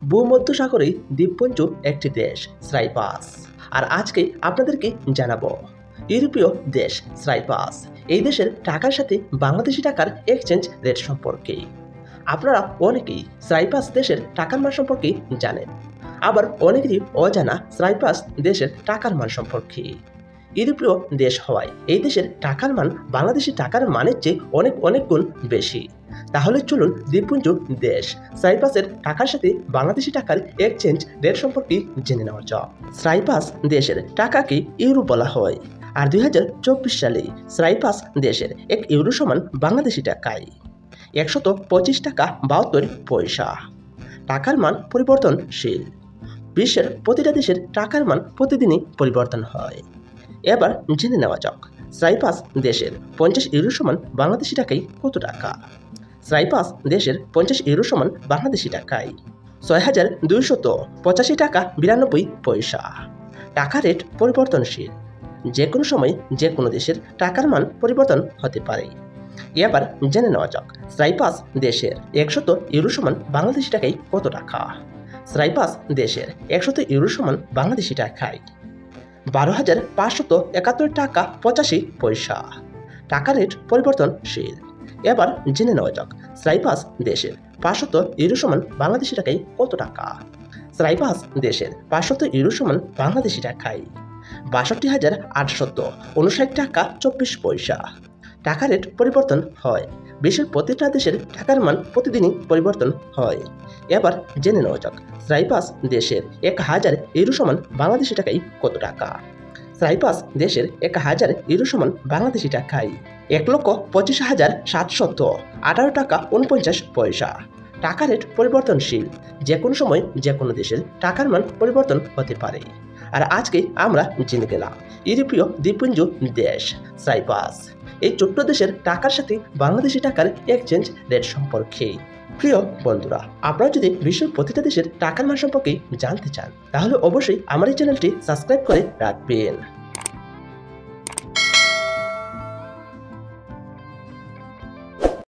ভূমধ্যসাগরে দ্বীপপুঞ্জ একটি দেশ সাইপ্রাস। আর আজকে আপনাদেরকে জানাবো ইউরোপীয় দেশ সাইপ্রাস এই দেশের টাকার সাথে বাংলাদেশি টাকার এক্সচেঞ্জ রেট সম্পর্কে। আপনারা অনেকেই সাইপ্রাস দেশের টাকার মান সম্পর্কে জানেন, আবার অনেকেরই অজানা সাইপ্রাস দেশের টাকার মান সম্পর্কে। ইউরোপীয় দেশ হওয়ায় এই দেশের টাকার মান বাংলাদেশি টাকার মানের চেয়ে অনেক গুণ বেশি। তাহলে চলুন দ্বীপপুঞ্জ দেশ সাইপ্রাসের টাকার সাথে বাংলাদেশি টাকার এক্সচেঞ্জ রেট সম্পর্কে জেনে নেওয়া যাক। সাইপ্রাস দেশের টাকাকে ইউরো বলা হয়, আর 2024 সালে সাইপ্রাস দেশের 1 ইউরো সমান বাংলাদেশি টাকায় 125 টাকা 72 পয়সা। টাকার মান পরিবর্তনশীল। বিশ্বের প্রতিটা দেশের টাকার মান প্রতিদিনই পরিবর্তন হয়। এবার জেনে নেওয়া যাক সাইপ্রাস দেশের 50 ইউরো সমান বাংলাদেশি টাকায় কত টাকা। সাইপ্রাস দেশের 50 ইউরো সমান বাংলাদেশি টাকায় 6285 টাকা 92 পয়সা। টাকা রেট পরিবর্তনশীল। যে কোনো সময় যে কোনো দেশের টাকার মান পরিবর্তন হতে পারে। এবার জেনে নেওয়া যাক সাইপ্রাস দেশের 100 ইউরো সমান বাংলাদেশি টাকায় কত টাকা। সাইপ্রাস দেশের 100 ইউরো সমান বাংলাদেশি টাকায় 12,571 টাকা 85 পয়সা। টাকা রেট পরিবর্তনশীল। এবার জেনে নেওয়া যাক সাইপ্রাস দেশের 500 ইউরো সমান বাংলাদেশি টাকায় কত টাকা। সাইপ্রাস দেশের 500 ইউরো সমান বাংলাদেশি টাকায় 62,859 টাকা 24 পয়সা। টাকা রেট পরিবর্তন হয়। বিশ্বের প্রতিটা দেশের টাকার মান প্রতিদিনই পরিবর্তন হয়। এবার জেনে নেওয়া যাক সাইপ্রাস দেশের 1000 ইউরো সমান বাংলাদেশি টাকায় কত টাকা। সাইপ্রাস দেশের 1000 ইউরো সমান বাংলাদেশি টাকায় 1,25,718 টাকা 49 পয়সা। টাকা রেট পরিবর্তনশীল। যে কোনো সময় যে কোনো দেশের টাকার মান পরিবর্তন হতে পারে। আর আজকে আমরা জেনে গেলাম ইউরোপীয় দ্বীপপুঞ্জ দেশ সাইপ্রাস এই ছোট্ট দেশের টাকার সাথে বাংলাদেশি টাকার এক্সচেঞ্জ রেট সম্পর্কে। প্রিয় বন্ধুরা, আপনারা যদি বিশ্বের প্রতিটা দেশের টাকার মান সম্পর্কে জানতে চান তাহলে অবশ্যই আমার এই চ্যানেলটি সাবস্ক্রাইব করে রাখবেন।